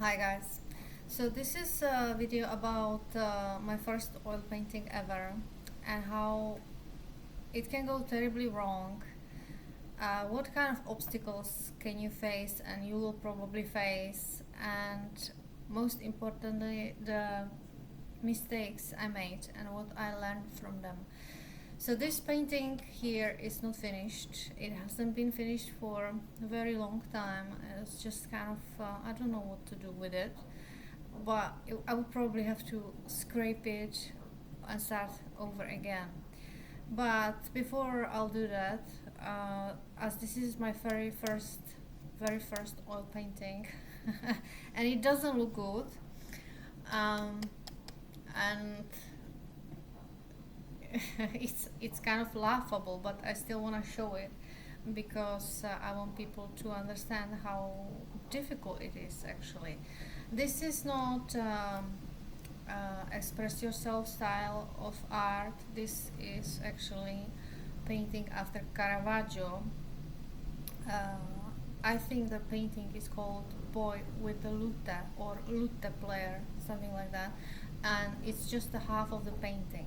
Hi guys, so this is a video about my first oil painting ever and how it can go terribly wrong. What kind of obstacles can you face and you will probably face, and most importantly the mistakes I made and what I learned from them. So this painting here is not finished. It hasn't been finished for a very long time. It's just kind of, I don't know what to do with it. But I would probably have to scrape it and start over again. But before I'll do that, as this is my very first oil painting, and it doesn't look good, um, and it's kind of laughable, but I still want to show it because I want people to understand how difficult it is actually. This is not express yourself style of art. This is actually painting after Caravaggio. Uh, I think the painting is called Boy with the Lute or Lute player, something like that, and it's just the half of the painting.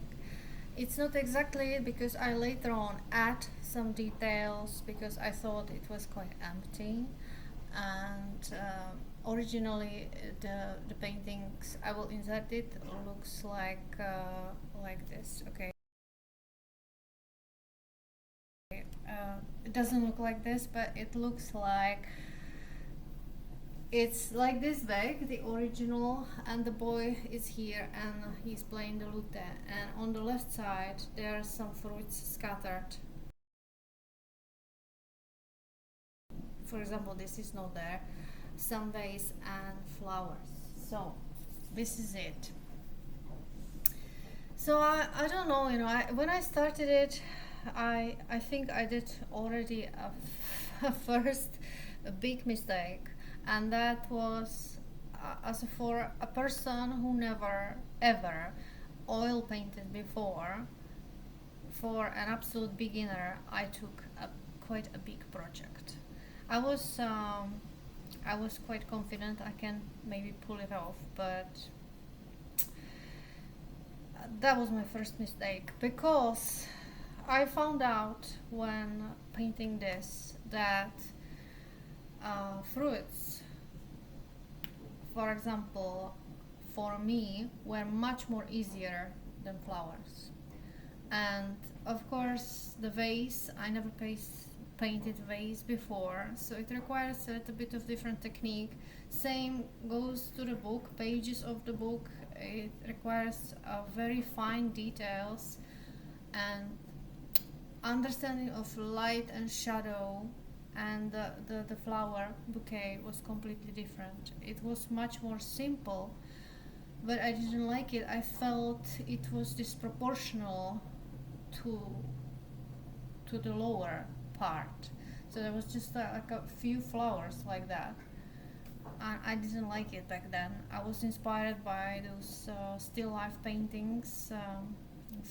It's not exactly it because I later on add some details because I thought it was quite empty, and originally the paintings I will insert it looks like this. Okay, it doesn't look like this, but it looks like it's like this bag, the original, and the boy is here and he's playing the lute. And on the left side, there are some fruits scattered. For example, this is not there. Some vase and flowers. So, this is it. So I don't know, when I started it, I think I did already a first a big mistake, and that was as for a person who never ever oil painted before. For an absolute beginner, I took quite a big project. I was um, I was quite confident I can maybe pull it off, but that was my first mistake because I found out when painting this that fruits, for example, for me were much more easier than flowers. And of course, the vase, I never painted vase before, so it requires a little bit of different technique. Same goes to the book, pages of the book. It requires very fine details and understanding of light and shadow, and the flower bouquet was completely different. It was much more simple, but I didn't like it. I felt it was disproportional to the lower part. So there was just like a few flowers like that. And I didn't like it back then. I was inspired by those still life paintings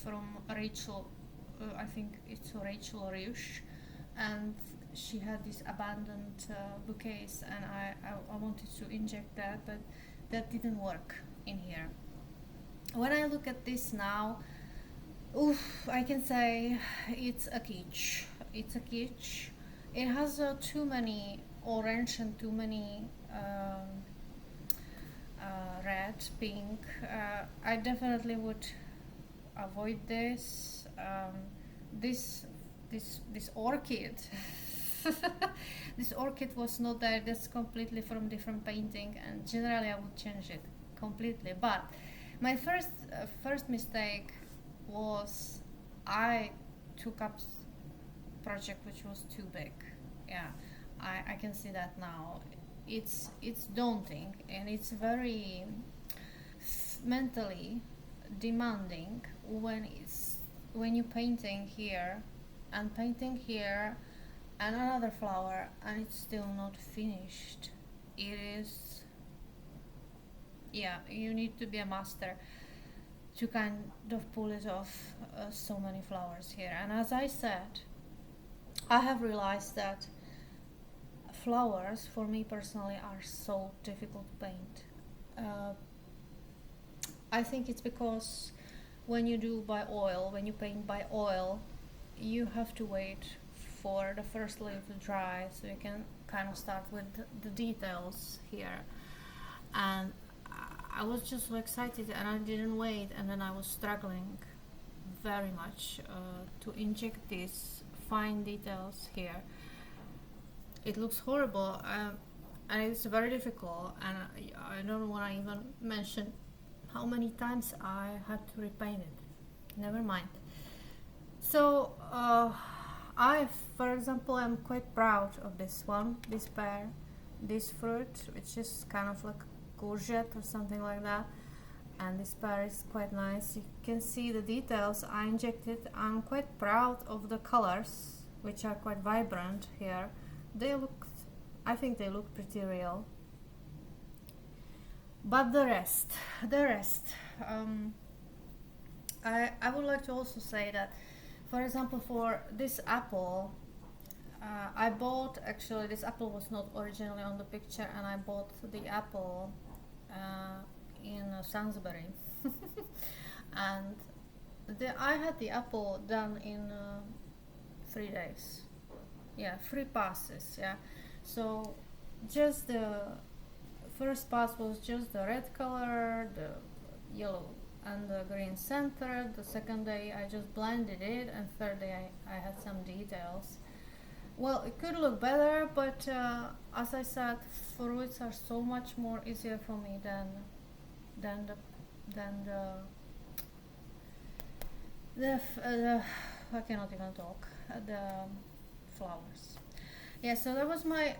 from Rachel, I think it's Rachel Roush, and she had these abandoned bouquets, and I wanted to inject that, but that didn't work in here. When I look at this now, oof, I can say it's a kitsch. It's a kitsch. It has too many orange and too many red, pink. I definitely would avoid this. This orchid. This orchid was not there. That's completely from different painting, and generally I would change it completely. But my first mistake was I took up project which was too big. Yeah, I can see that now. It's daunting and it's very mentally demanding when you're painting here and painting here and another flower and it's still not finished. It is, yeah, you need to be a master to kind of pull it off, so many flowers here. And as I said, I have realized that flowers, for me personally, are so difficult to paint. Uh, I think it's because when you paint by oil, you have to wait for the first layer to dry so you can kind of start with the details here. And I was just so excited and I didn't wait, and then I was struggling very much to inject these fine details here. It looks horrible, and it's very difficult, and I don't want to even mention how many times I had to repaint it. Never mind. So I, for example, am quite proud of this one, this pear, this fruit, which is kind of like courgette or something like that, and this pear is quite nice. You can see the details I injected. I'm quite proud of the colors, which are quite vibrant here. I think they look pretty real. But the rest, I would like to also say that, for example, for this apple, I bought, actually this apple was not originally on the picture, and I bought the apple in Sainsbury and I had the apple done in 3 days. Yeah, 3 passes. Yeah, so just the first pass was just the red color, the yellow and the green center. The second day I just blended it, and third day I had some details. Well, it could look better, but as I said, fruits are so much more easier for me than the I cannot even talk, the flowers. Yeah, so that was my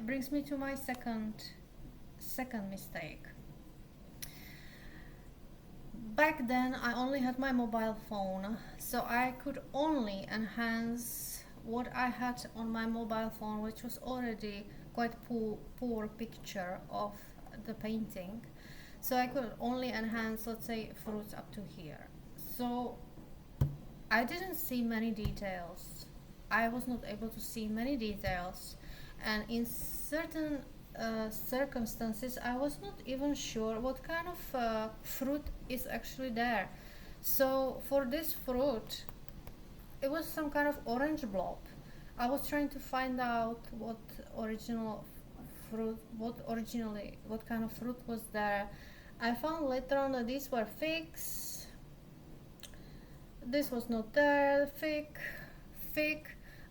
brings me to my second mistake. Back then I only had my mobile phone, so I could only enhance what I had on my mobile phone, which was already quite poor picture of the painting. So I could only enhance, let's say, fruits up to here. So I didn't see many details. I was not able to see many details, and in certain circumstances I was not even sure what kind of fruit is actually there. So for this fruit, it was some kind of orange blob. I was trying to find out what kind of fruit was there. I found later on that these were figs. This was not there, fig,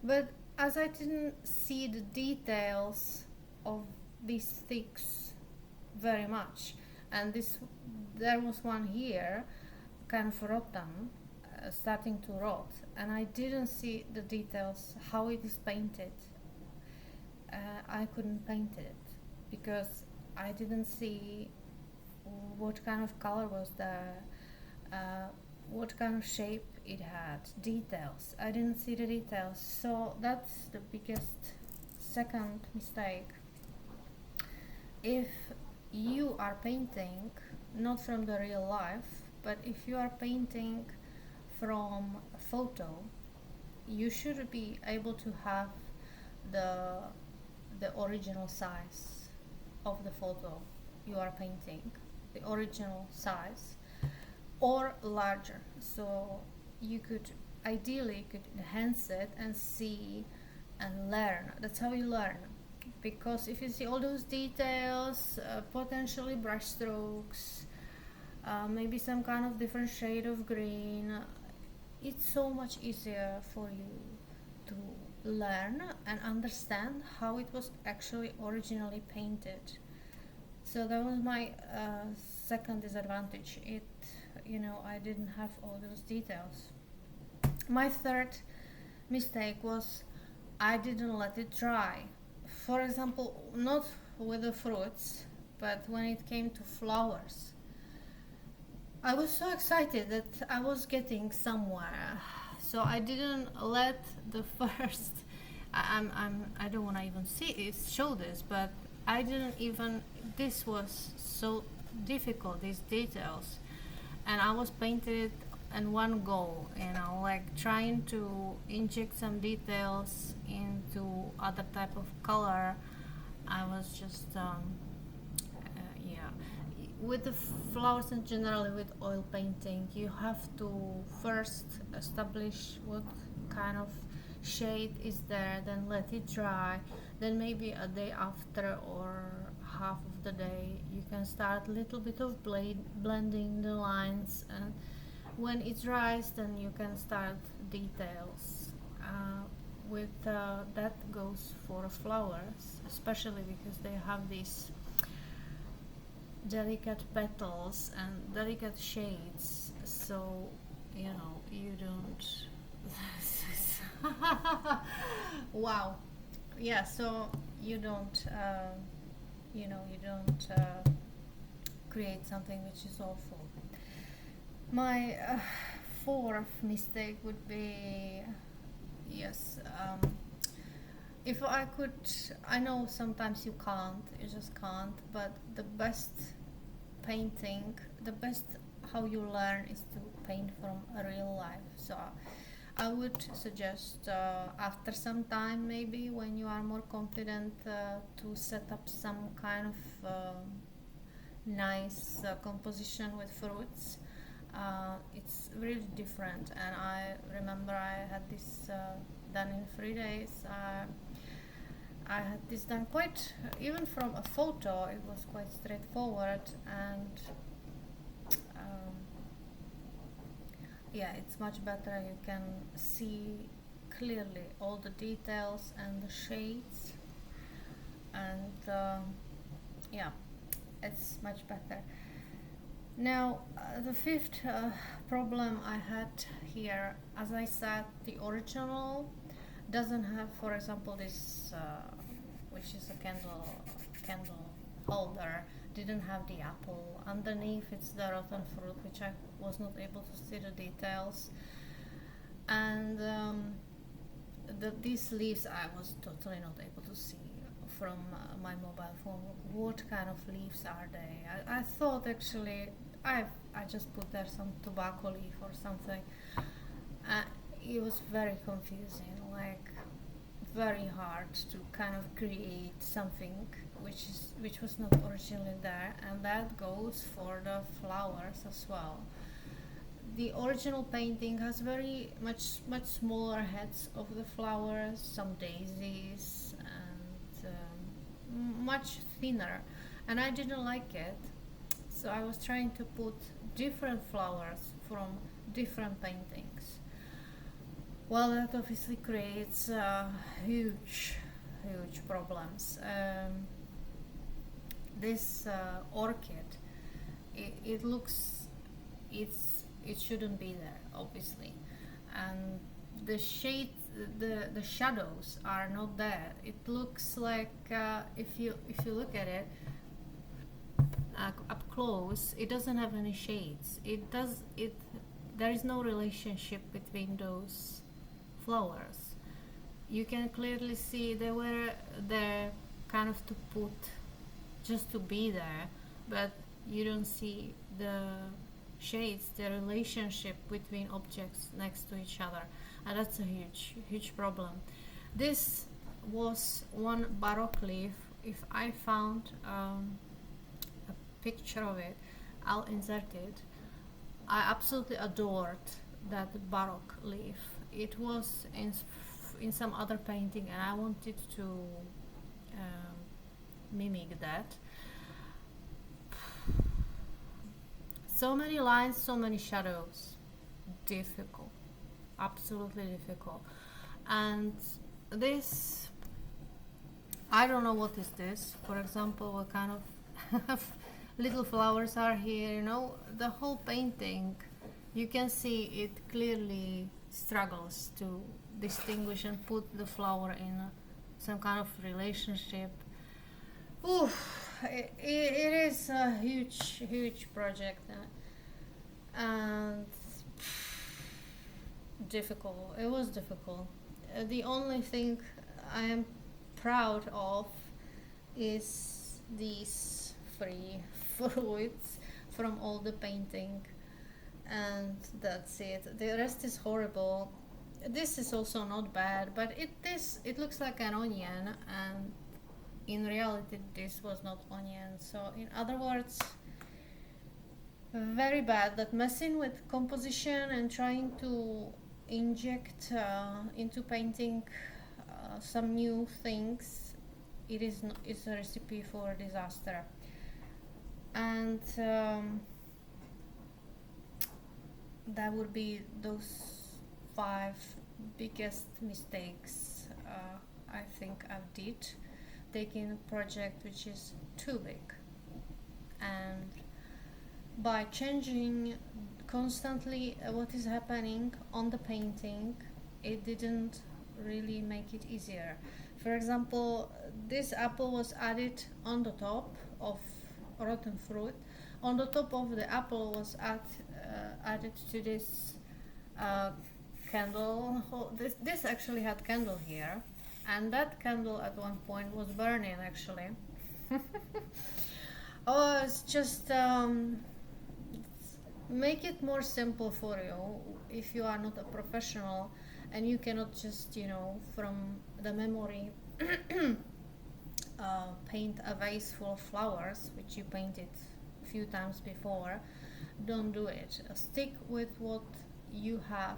but as I didn't see the details of these figs very much, and there was one here, kind of rotten, starting to rot, and I didn't see the details, how it is painted. I couldn't paint it because I didn't see what kind of color was there, what kind of shape it had, details. I didn't see the details, so that's the biggest second mistake. If you are painting not from the real life, but if you are painting from a photo, you should be able to have the original size of the photo you are painting, the original size, or larger. So you could ideally enhance it and see and learn. That's how you learn. Because if you see all those details, potentially brush strokes, maybe some kind of different shade of green, it's so much easier for you to learn and understand how it was actually originally painted. So that was my second disadvantage. I didn't have all those details. My third mistake was I didn't let it dry. For example, not with the fruits, but when it came to flowers, I was so excited that I was getting somewhere. So I didn't let the first. I don't want to even show this, but I didn't even. This was so difficult. These details, and I was painted in one go, you know, like trying to inject some details into other type of color. I was just yeah, with the flowers and generally with oil painting, you have to first establish what kind of shade is there, then let it dry, then maybe a day after or half of the day you can start a little bit of blending the lines, and when it dries then you can start details. That goes for flowers, especially because they have these delicate petals and delicate shades, so you know you don't wow, yeah, so you don't you don't create something which is awful. My fourth mistake would be, yes, if I could, I know sometimes you can't, you just can't, but the best painting, the best how you learn is to paint from a real life. So I would suggest after some time, maybe when you are more confident, to set up some kind of nice composition with fruits. It's really different, and I remember I had this done in 3 days. I had this done quite, even from a photo, it was quite straightforward, and um, yeah, it's much better. You can see clearly all the details and the shades, and yeah, it's much better. Now, the fifth problem I had here, as I said, the original doesn't have, for example, this, which is a candle holder, didn't have the apple. Underneath, it's the rotten fruit, which I was not able to see the details. And these leaves, I was totally not able to see from my mobile phone. What kind of leaves are they? I thought actually I just put there some tobacco leaf or something. It was very confusing, like very hard to kind of create something which was not originally there, and that goes for the flowers as well. The original painting has very much smaller heads of the flowers, some daisies, and much thinner, and I didn't like it. So I was trying to put different flowers from different paintings. Well, that obviously creates huge problems. This orchid, it looks, it shouldn't be there, obviously, and the shades, the shadows are not there. It looks like, if you look at it up close, it doesn't have any shades. There is no relationship between those flowers. You can clearly see they were there kind of to put, just to be there, but you don't see the shades, the relationship between objects next to each other, and that's a huge problem. This was one baroque leaf. If I found a picture of it, I'll insert it. I absolutely adored that baroque leaf. It was in some other painting, and I wanted to mimic that. So many lines, so many shadows. Difficult, absolutely difficult. And this, I don't know what is this. For example, what kind of little flowers are here, you know. The whole painting, you can see it clearly struggles to distinguish and put the flower in some kind of relationship. It is a huge project, and difficult. It was difficult. The only thing I am proud of is these 3 fruits from all the painting. and that's it. The rest is horrible. This is also not bad, but it looks like an onion, and in reality this was not onion. So in other words, very bad. That messing with composition and trying to inject into painting some new things, it's a recipe for disaster. And that would be those 5 biggest mistakes I think I've did, taking a project which is too big. And by changing constantly what is happening on the painting, it didn't really make it easier. For example, this apple was added on the top of rotten fruit. On the top of the apple was added to this candle. This actually had candle here, and that candle at one point was burning actually. Oh, it's just make it more simple for you if you are not a professional and you cannot just, from the memory paint a vase full of flowers which you painted a few times before. Don't do it. Stick with what you have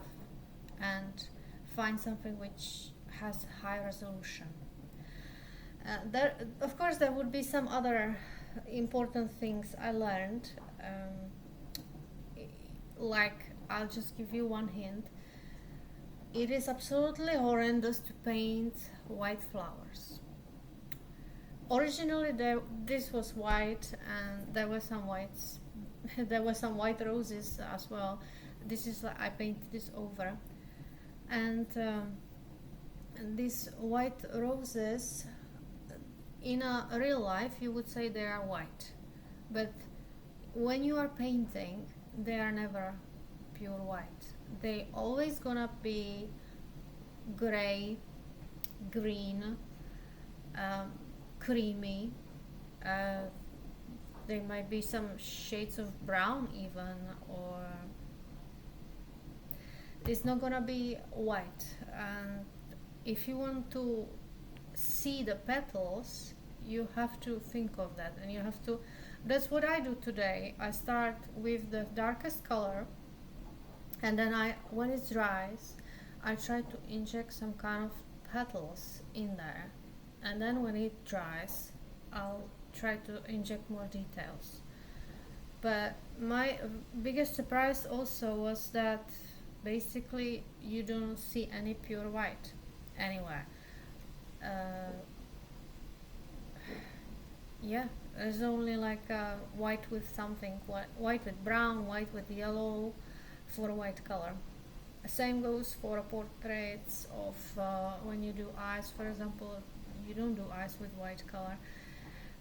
and find something which has high resolution. There, of course, there would be some other important things I learned. Like, I'll just give you one hint. It is absolutely horrendous to paint white flowers. Originally, this was white, and there were some whites. There were some white roses as well. This is like I painted this over, and these white roses, in a real life, you would say they are white, but when you are painting, they are never pure white. They always gonna be gray, green, creamy. There might be some shades of brown even, or it's not gonna be white. And if you want to see the petals, you have to think of that, and you have to. That's what I do today. I start with the darkest color, and then when it dries, I try to inject some kind of petals in there, and then when it dries, I'll try to inject more details. But my biggest surprise also was that basically you don't see any pure white anywhere. Yeah, there's only like white with something, white with brown, white with yellow for a white color. Same goes for portraits of when you do eyes, for example. You don't do eyes with white color.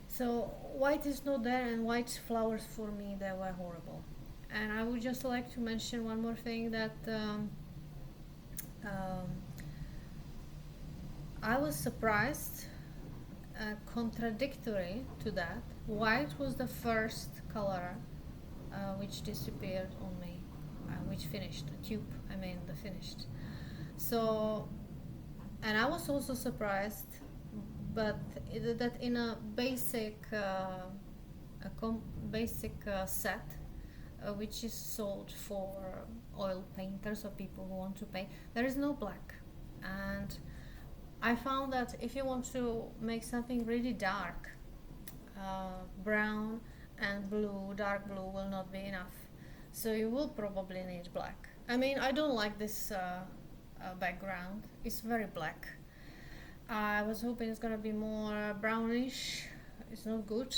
So white is not there, and white flowers for me, they were horrible. And I would just like to mention one more thing, that I was surprised, contradictory to that. White was the first color which disappeared on me, which finished, the tube, I mean the finished. So, and I was also surprised, but that in a basic set, which is sold for oil painters or people who want to paint, there is no black. And I found that if you want to make something really dark, brown and blue, dark blue will not be enough. So you will probably need black. I mean, I don't like this background. It's very black. I was hoping it's gonna be more brownish. It's not good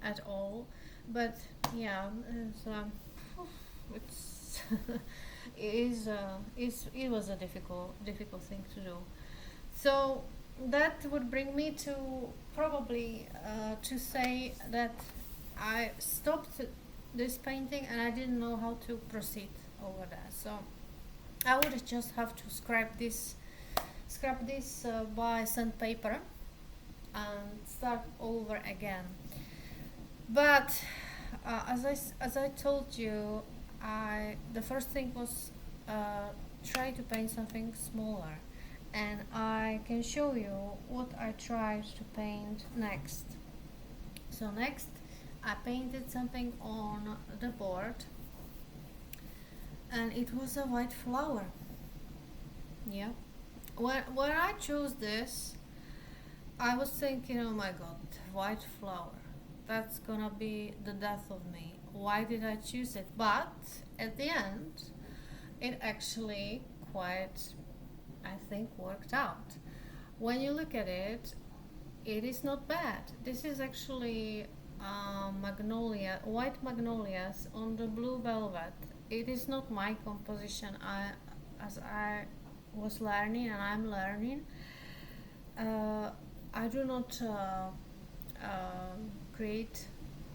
at all. But yeah, it's it was a difficult thing to do. So that would bring me to probably to say that I stopped this painting and I didn't know how to proceed over there. So I would just have to scrap this by sandpaper and start over again. But as I told you, the first thing was try to paint something smaller, and I can show you what I tried to paint next. So next I painted something on the board, and it was a white flower. Yeah. When I chose this, I was thinking, oh my god, white flower. That's gonna be the death of me. Why did I choose it? But at the end, it actually quite, I think, worked out. When you look at it, it is not bad. This is actually white magnolias on the blue velvet. It is not my composition. As I was learning and I'm learning, I do not create.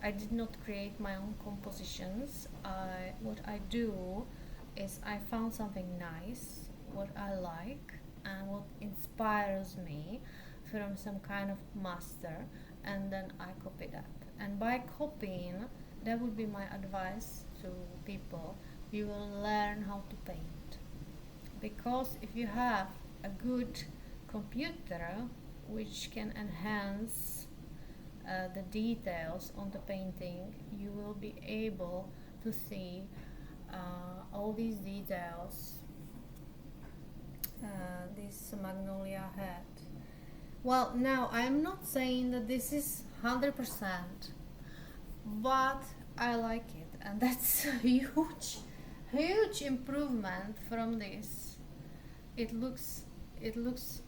I did not create my own compositions. What I do is I found something nice, what I like, and what inspires me from some kind of master, and then I copy that. And by copying, that would be my advice to people. You will learn how to paint, because if you have a good computer which can enhance the details on the painting, you will be able to see all these details this magnolia had. Well, now I'm not saying that this is 100%, but I like it, and that's a huge improvement from this. It looks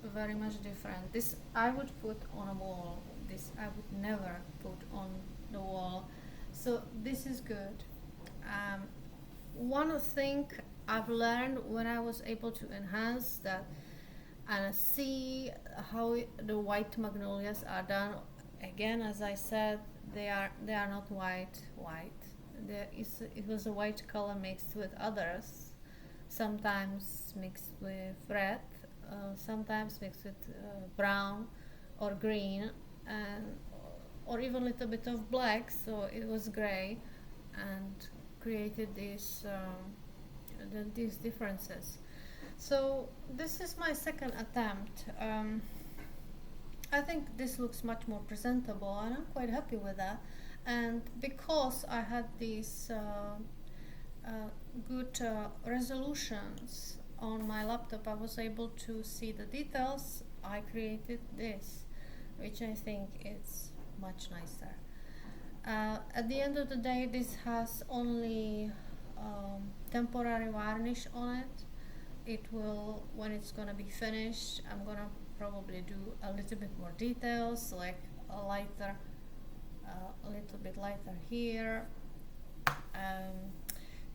very much different. This I would put on a wall. This I would never put on the wall. So this is good. One thing I've learned when I was able to enhance that and see how the white magnolias are done. Again, as I said, they are not white. It was a white color mixed with others, sometimes mixed with red, sometimes mixed with brown or green, and or even a little bit of black. So it was gray, and created these differences. So this is my second attempt. I think this looks much more presentable, and I'm quite happy with that. And because I had these good resolutions on my laptop, I was able to see the details. I created this, which I think is much nicer. At the end of the day, this has only temporary varnish on it. It will, when it's gonna be finished, I'm gonna probably do a little bit more details, like a little bit lighter here.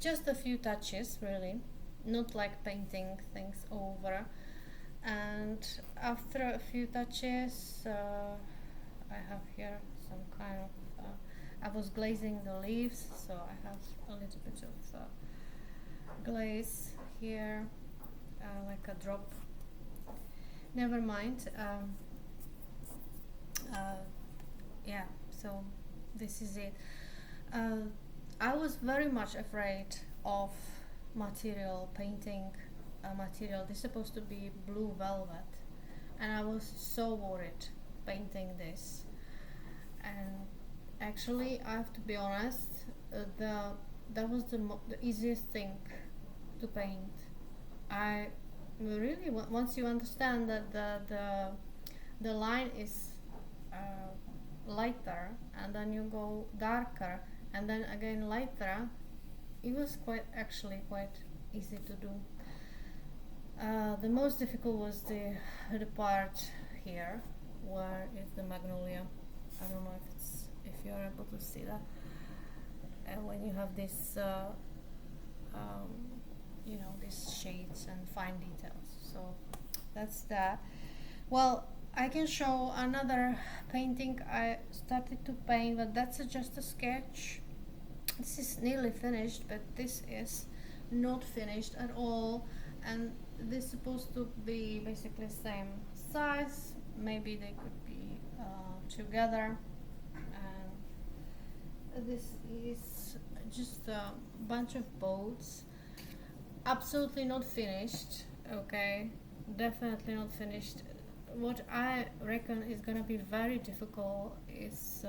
Just a few touches, really, not like painting things over. And after a few touches, I have here some kind of I was glazing the leaves, so I have a little bit of glaze here, like a drop. Never mind. Yeah, so this is it. I was very much afraid of painting material. This is supposed to be blue velvet, and I was so worried painting this. And actually, I have to be honest, that was the easiest thing to paint. I really, once you understand that the line is lighter, and then you go darker, and then again lighter, it was quite easy to do. The most difficult was the part here where is the magnolia. I don't know if you're able to see that. And when you have this, these shades and fine details. So that's that. Well, I can show another painting I started to paint, but that's just a sketch. This is nearly finished, but this is not finished at all. And this is supposed to be basically same size. Maybe they could be together. This is just a bunch of boats, absolutely not finished. Okay, definitely not finished. What I reckon is gonna be very difficult is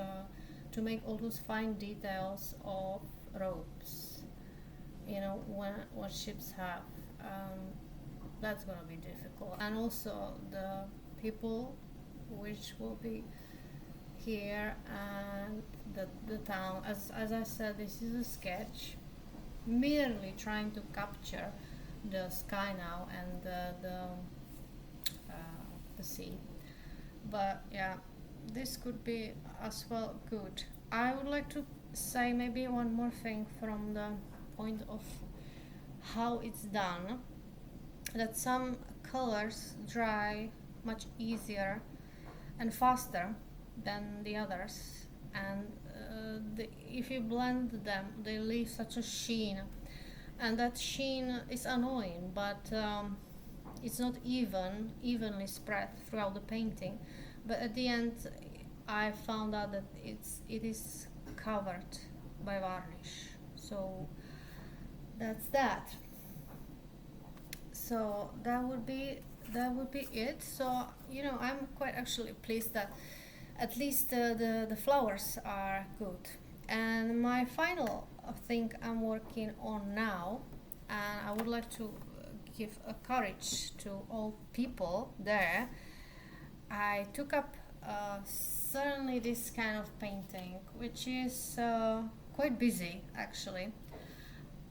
to make all those fine details of ropes. You know, what ships have. That's gonna be difficult, and also the people which will be here, and the town. As I said, this is a sketch, merely trying to capture the sky now and the sea. But yeah, this could be as well good. I would like to say maybe one more thing from the point of how it's done, that some colors dry much easier and faster than the others, and if you blend them they leave such a sheen, and that sheen is annoying, but it's not evenly spread throughout the painting. But at the end I found out that it is covered by varnish. So that's that. So that would be it. So I'm quite actually pleased that at least the flowers are good. And my final thing I'm working on now, and I would like to give a courage to all people there. I took up certainly this kind of painting, which is quite busy actually,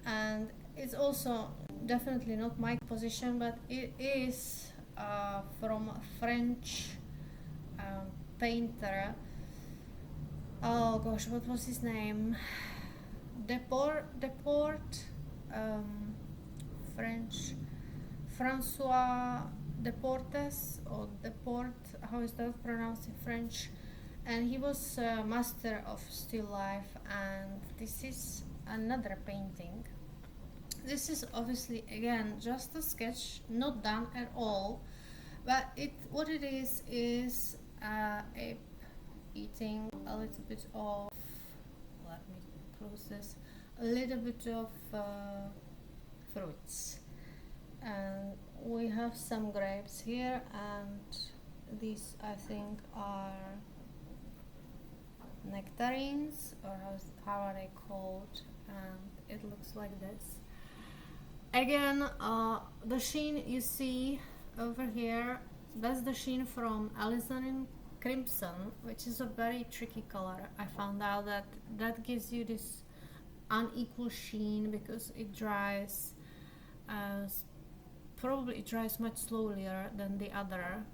and it's also definitely not my position, but it is from a French painter. Oh gosh, what was his name? Deport, French, Francois Deportes, or Deport, how is that pronounced in French? And he was a master of still life, and this is another painting. This is obviously again just a sketch, not done at all, but what it is ape eating a little bit of, let me close this, a little bit of fruits, and we have some grapes here, and these I think are nectarines, or how are they called, and it looks like this. Again, the sheen you see over here, that's the sheen from alizarin crimson, which is a very tricky color. I found out that gives you this unequal sheen because it dries, probably it dries much slower than the other,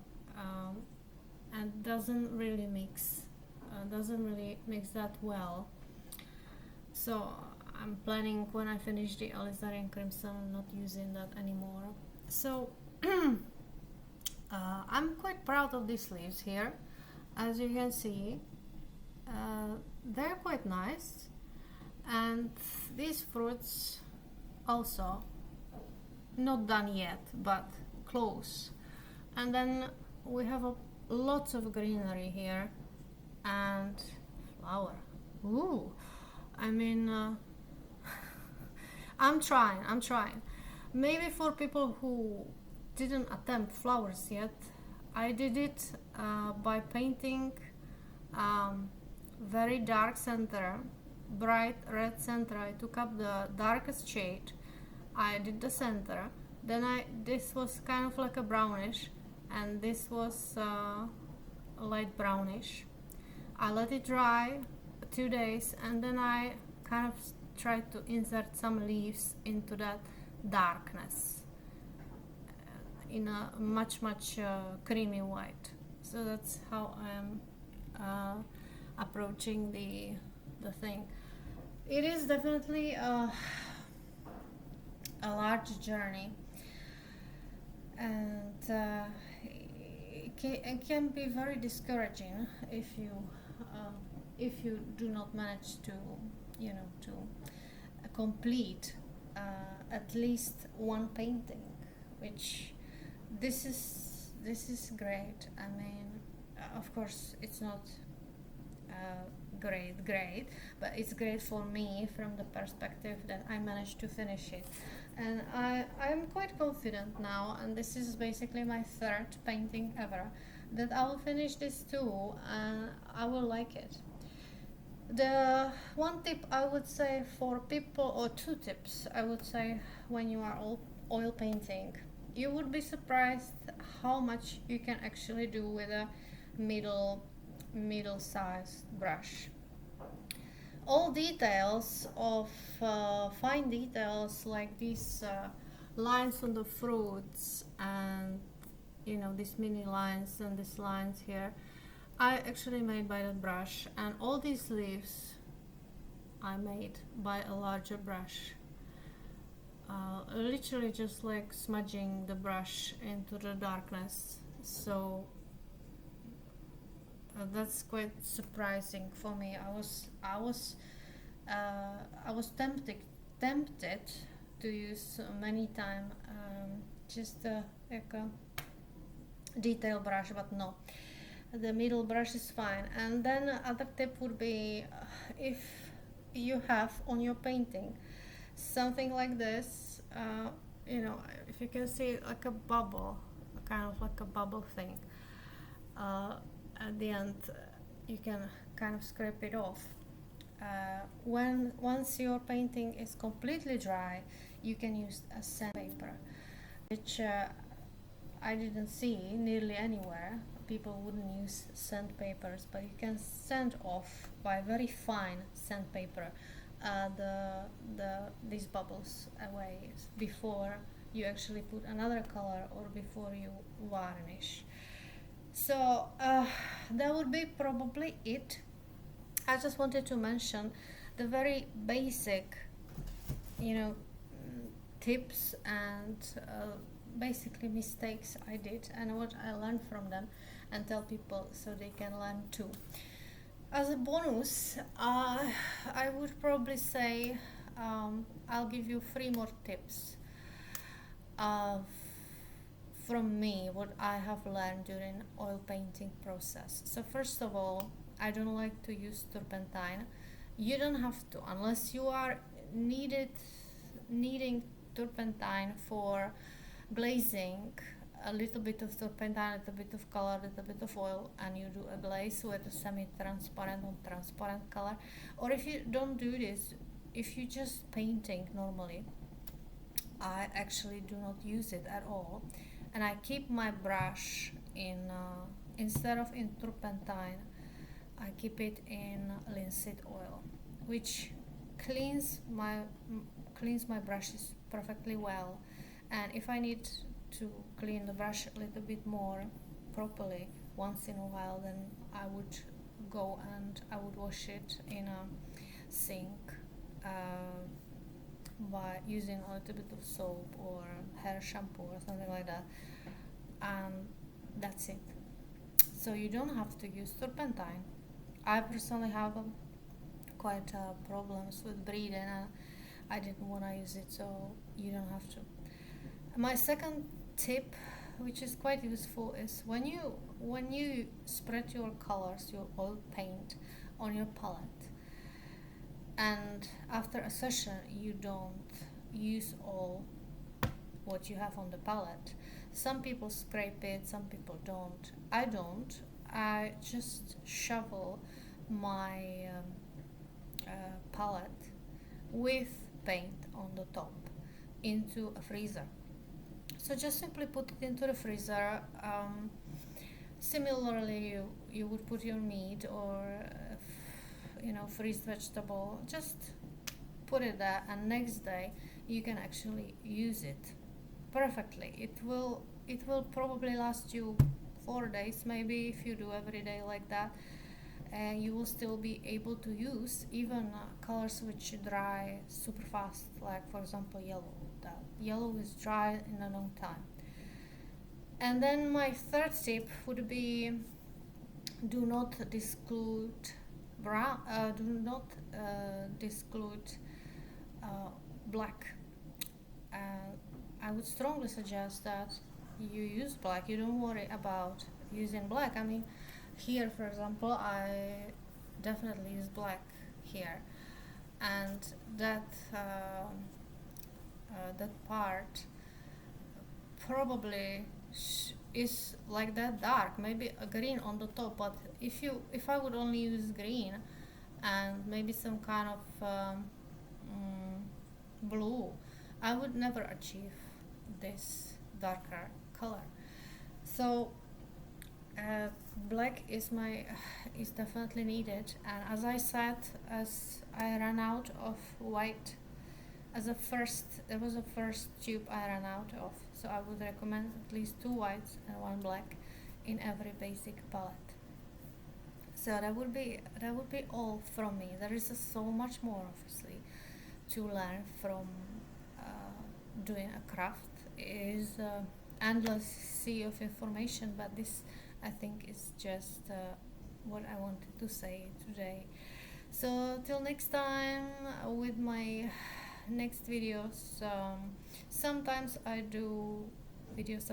and doesn't really mix that well. So I'm planning, when I finish the alizarin crimson, not using that anymore. So I'm quite proud of these leaves here. As you can see, they're quite nice, and these fruits also not done yet, but close. And then we have lots of greenery here and flower. Ooh, I mean, I'm trying. Maybe for people who didn't attempt flowers yet, I did it by painting very dark center, bright red center. I took up the darkest shade, I did the center, then this was kind of like a brownish, and this was light brownish. I let it dry 2 days, and then I kind of tried to insert some leaves into that darkness in a much creamy white. So that's how I'm approaching the thing. It is definitely a large journey, and it can be very discouraging if you do not manage to complete at least one painting, which this is great. I mean, of course it's not great, but it's great for me from the perspective that I managed to finish it. And I'm quite confident now, and this is basically my third painting ever, that I will finish this too, and I will like it. The one tip I would say for people, or two tips I would say, when you are oil painting, you would be surprised how much you can actually do with a middle-sized brush. All details of fine details like these lines on the fruits, and these mini lines and these lines here, I actually made by the brush, and all these leaves I made by a larger brush. Literally just like smudging the brush into the darkness. So that's quite surprising for me. I was tempted to use many time just like a detail brush, but no. The middle brush is fine. And then other tip would be, if you have on your painting something like this, if you can see like a bubble, kind of like a bubble thing, at the end you can kind of scrape it off. Once your painting is completely dry, you can use a sandpaper, which I didn't see nearly anywhere. People wouldn't use sandpapers, but you can sand off by very fine sandpaper these bubbles away before you actually put another color or before you varnish. So that would be probably it. I just wanted to mention the very basic, tips and basically mistakes I did and what I learned from them, and tell people so they can learn too. As a bonus, I would probably say I'll give you 3 more tips from me, what I have learned during oil painting process. So first of all, I don't like to use turpentine. You don't have to, unless you are needing turpentine for glazing. A little bit of turpentine, a little bit of color, a little bit of oil, and you do a glaze with a semi-transparent or transparent color. Or if you don't do this, if you just painting normally, I actually do not use it at all, and I keep my brush in instead of in turpentine, I keep it in linseed oil, which cleans my brushes perfectly well. And if I need to clean the brush a little bit more properly once in a while, then I would go and I would wash it in a sink by using a little bit of soap or hair shampoo or something like that, and that's it. So you don't have to use turpentine. I personally have quite problems with breathing, and I didn't want to use it, so you don't have to. My second tip, which is quite useful, is when you spread your colors, your oil paint on your palette, and after a session you don't use all what you have on the palette. Some people scrape it, some people don't. I don't. I just shovel my palette with paint on the top into a freezer. So just simply put it into the freezer. Similarly, you would put your meat or freezed vegetable. Just put it there, and next day you can actually use it perfectly. It will probably last you 4 days, maybe, if you do every day like that. And you will still be able to use even colors which dry super fast, like for example yellow. That yellow is dry in a long time. And then my third tip would be, do not disclude brown. Do not disclude black. I would strongly suggest that you use black. You don't worry about using black. I mean, here, for example, I definitely is black here, and that that part probably is like that dark, maybe a green on the top. But if I would only use green and maybe some kind of blue, I would never achieve this darker color. So uh, black is definitely needed, and as I said, as I ran out of white, as a first, that was the first tube I ran out of, so I would recommend at least 2 whites and 1 black in every basic palette. So that would be all from me. There is so much more, obviously, to learn from doing a craft. It is endless sea of information, but this, I think, is just what I wanted to say today. So till next time with my next videos. Sometimes I do videos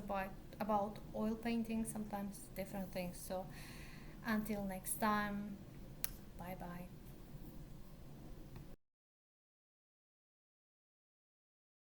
about oil painting, sometimes different things. So until next time, bye bye.